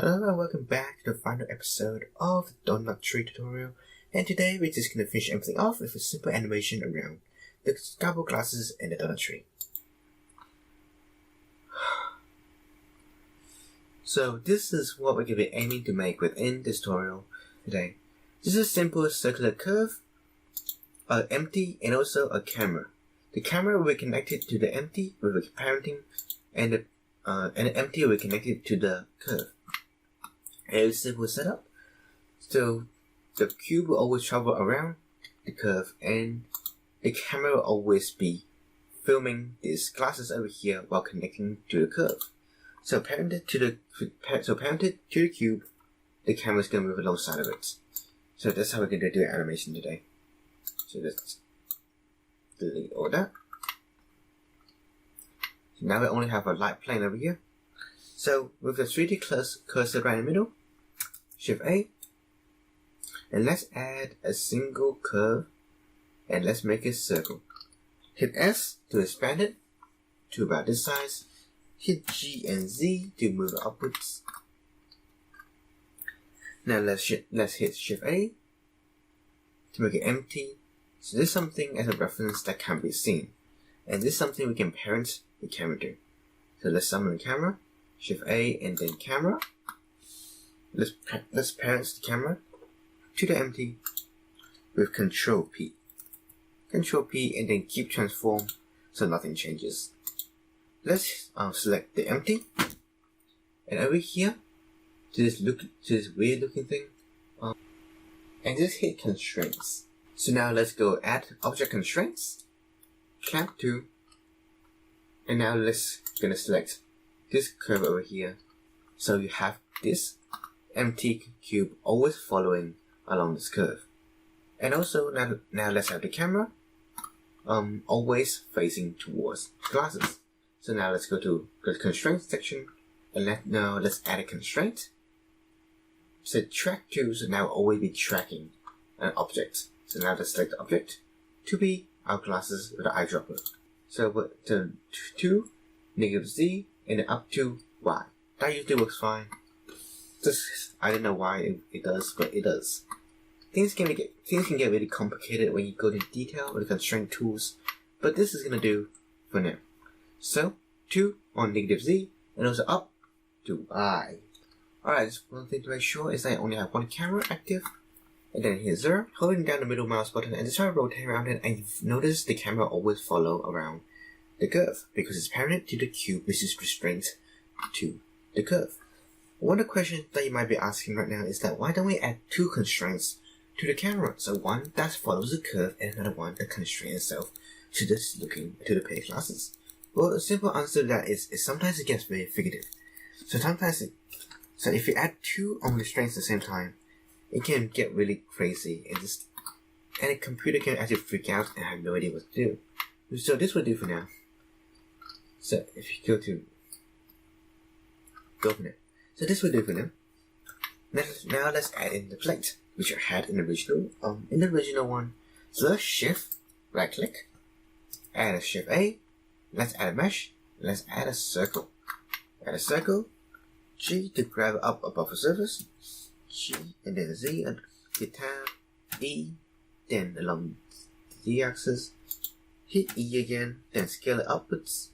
Hello and welcome back to the final episode of the Donut Tree tutorial, and today we're just going to finish everything off with a simple animation around the double glasses and the donut tree. So this is what we're going to be aiming to make within this tutorial today. This is a simple circular curve, an empty, and also a camera. The camera will be connected to the empty with a parenting, and the empty will be connected to the curve. A simple setup. So the cube will always travel around the curve, and the camera will always be filming these glasses over here while connecting to the curve. So parented to the cube, the camera is going to move alongside of it. So that's how we're going to do animation today. So let's delete all that. So now we only have a light plane over here. So with the 3D cursor right in the middle, Shift A, and let's add a single curve, and let's make a circle. Hit S to expand it to about this size. Hit G and Z to move it upwards. Now let's hit Shift A to make it empty. So this is something as a reference that can be seen, and this is something we can parent the camera to. So let's summon the camera, Shift A and then camera. Let's parent the camera to the empty with Control P. Control P and then keep transform so nothing changes. Let's select the empty, and over here to this weird looking thing, and just hit constraints. So now let's go add object constraints, clamp to, and now let's gonna select this curve over here. So you have this empty cube always following along this curve. And also now let's have the camera always facing towards glasses. So now let's go to the constraints section, and let's add a constraint. So track to, so now always be tracking an object. So now let's select the object to be our glasses with the eyedropper. So with the to -Z and then up to Y. That usually works fine. I don't know why it does, but it does. Things can get really complicated when you go into detail with the constraint tools, but this is gonna do for now. So 2 on -Z and also up to Y. Alright, just one thing to make sure is that I only have one camera active, and then hit 0, holding down the middle mouse button and just try to rotate around it, and you've noticed the camera always follow around the curve because it's parented to the cube, which is restrained to the curve. One of the questions that you might be asking right now is that why don't we add 2 constraints to the camera? So one that follows the curve and another one that constrains itself to just looking to the pair glasses. Well, the simple answer to that is sometimes it gets very figurative. So if you add 2 constraints at the same time, it can get really crazy and a computer can actually freak out and have no idea what to do. So this will do for now. So if you go from there. So this will do for now. Now let's add in the plate, which I had in the original one. So let's Shift, right click, add a Shift A, let's add a mesh, let's add a circle. Add a circle, G to grab it up above the surface, G and then Z and hit tab, E, then along the Z axis, hit E again, then scale it outwards,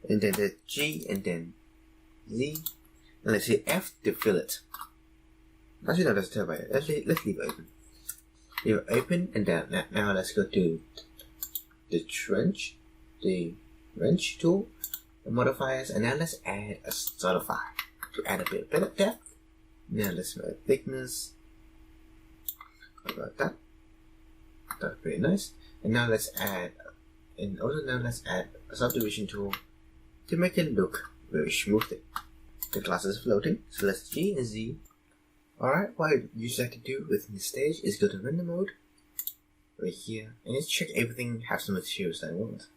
and then the G and then Z, and let's hit F to fill it. Actually, no, let's tell about it. Let's leave it open. Leave it open, and then now let's go to the wrench tool, the modifiers, and now let's add a solidify to add a bit of depth. Now let's make thickness. How about that? That's pretty nice. And now let's add, a subdivision tool to make it look very smoothly. The glasses floating, so let's G and Z. Alright, what I usually like to do within this stage is go to render mode, right here, and just check everything has the materials that I want.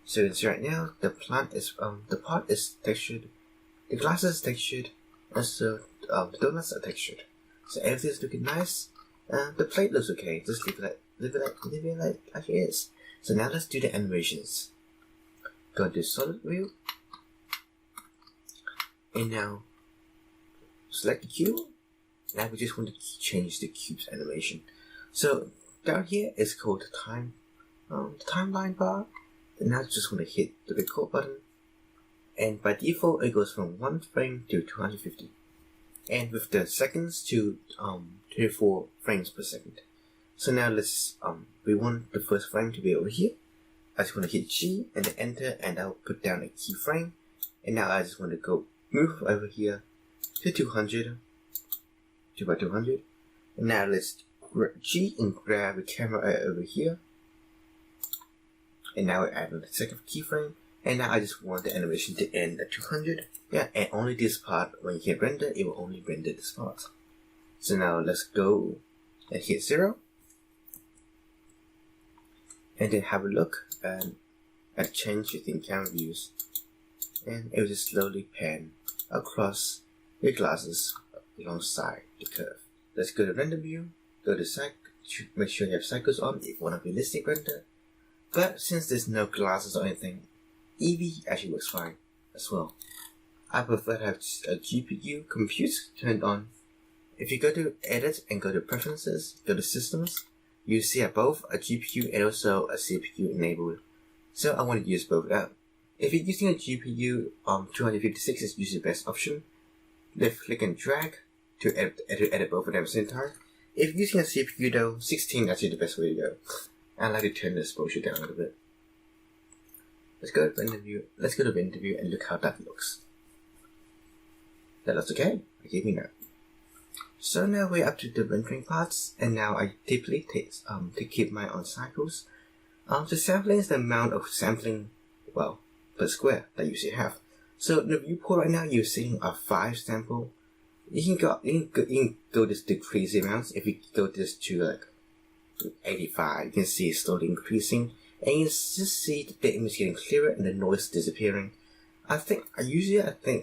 So it's right now, the part is textured, the glasses is textured, and so the donuts are textured. So everything's looking nice, and the plate looks okay, just leave it like it is. So now let's do the animations. Go to solid view, and now select the cube. Now we just want to change the cube's animation. So down here is called the timeline bar. And now I just want to hit the record button. And by default, it goes from 1 frame to 250. And with the seconds to 24 frames per second. So now we want the first frame to be over here. I just want to hit G and then enter, and I'll put down a keyframe. And now I just want to move over here to 200, 2 by 200. And now let's G and grab the camera over here. And now I add a second keyframe. And now I just want the animation to end at 200. Yeah, and only this part, when you hit render, it will only render this part. So now let's go and hit 0. And then have a look at changes in camera views. And it will just slowly pan across the glasses alongside the curve. Let's go to render view, go to make sure you have cycles on if you want a realistic render. But since there's no glasses or anything, Eevee actually works fine as well. I prefer to have a GPU compute turned on. If you go to edit and go to preferences, go to systems, you see both a GPU and also a CPU enabled. So I want to use both of them. If you're using a GPU, 256 is usually the best option. Left click and drag to edit both of them at the same time. If you're using a CPU though, 16 is actually the best way to go. I like to turn the exposure down a little bit. Let's go to interview. Let's go to the interview and look how that looks. That looks okay. I give me that. So now we're up to the rendering parts, and now I typically take to keep my own cycles. The sampling is the amount of sampling, per square that you should have. So the viewport right now you're seeing a 5 sample. You can go this decrease amounts. If you go this to like 85, you can see it's slowly increasing, and you just see the image getting clearer and the noise disappearing. I think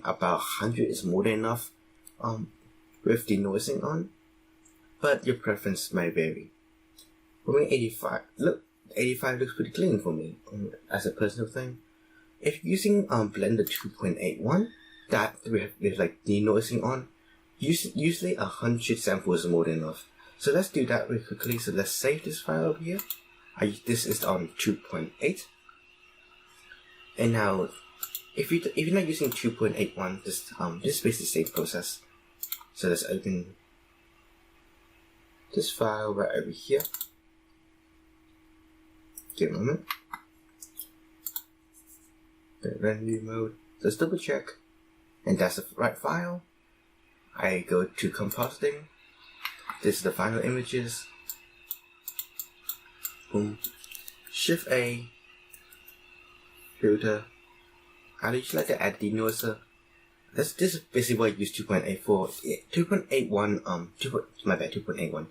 about 100 is more than enough with the noising on, but your preference may vary. For me, 85 looks pretty clean for me as a personal thing. If you're using Blender 2.81 that with like denoising on, usually 100 samples is more than enough. So let's do that really quickly. So let's save this file over here. This is on 2.8, and now if you're not using 2.81, this is basically the same process. So let's open this file right over here. Give it a moment. The render mode. Let's double check, and that's the right file. I go to compositing. This is the final images. Boom. Shift A. Filter. I usually like to add denoiser. This is basically what I use 2.8 for. 2.81. 2.81.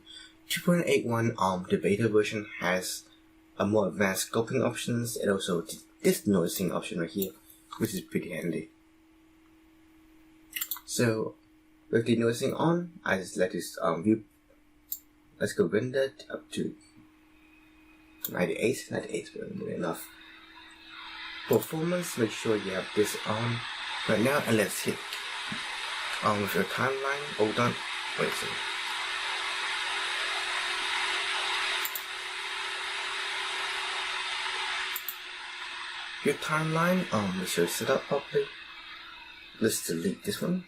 2.81. The beta version has a more advanced sculpting options, and also this noising option right here, which is pretty handy. So with the noising on, I just let this view. Let's go render up to 98. 98 is good enough. Performance, make sure you have this on right now, and let's hit with your timeline. Hold on, wait a second. Your timeline, make sure it's set up properly. Let's delete this one.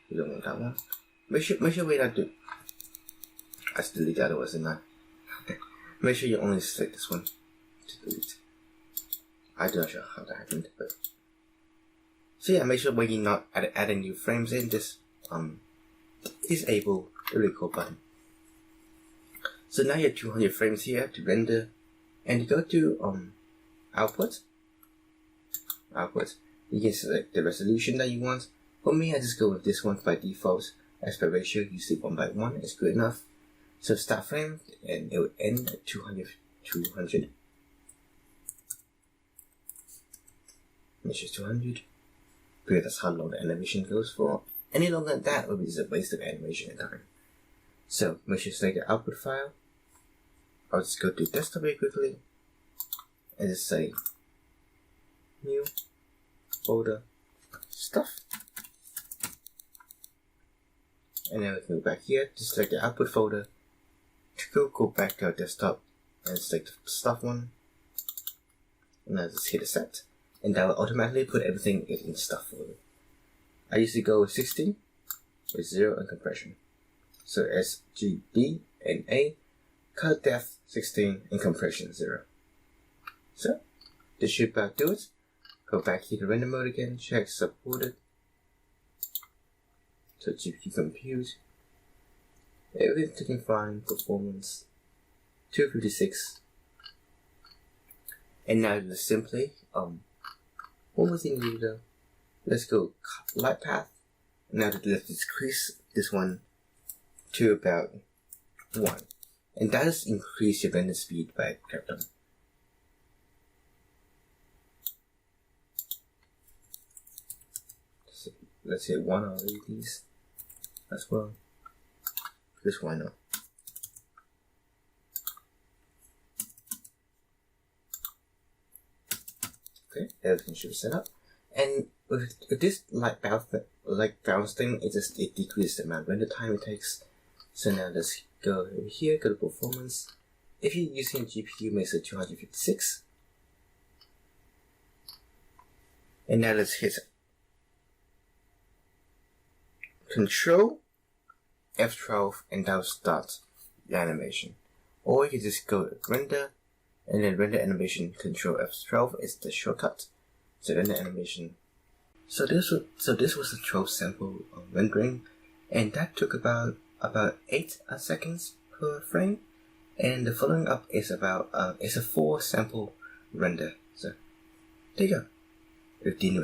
We don't want that one. Make sure we not do. I just delete the other ones, didn't I? Make sure you only select this one to delete. I don't know how that happened, but so yeah, make sure when you're not adding new frames in, just disable the record button. So now you have 200 frames here to render, and you go to output. You can select the resolution that you want. For me, I just go with this one by default. Aspect ratio, usually 1:1 is good enough. So start frame, and it will end at 200. Make sure it's 200. Because that's how long the animation goes for. Any longer than that would be just a waste of animation and time. So make sure you select the output file. I'll just go to desktop very quickly and just say new folder stuff. And then we can go back here to select the output folder. To go back to our desktop and select the stuff one. And then just hit set. And that will automatically put everything in the stuff folder. I usually go with 16 with 0 and compression. So SGB and A, color depth 16 and compression 0. So this should about do it. Go back here to render mode again, check supported. So GPU compute. Everything's looking fine, performance 256. And now just simply, one more thing to do though. Let's go light path. Now let's decrease this one to about 1. And that is increase your render speed by a factor. So let's say 1 or these as well. Because why not? Okay, everything should be set up. And with this light bounce thing, it decreases the amount of render time it takes. So now let's go over here, go to performance. If you're using a GPU, make it 256. And now let's hit Control F12 and that will start the animation. Or you can just go to render and then render animation. Control F12 is the shortcut. So render animation. So this was the 12 sample rendering, and that took about 8 seconds per frame. And the following up is it's a 4 sample render. So there you go. With Dean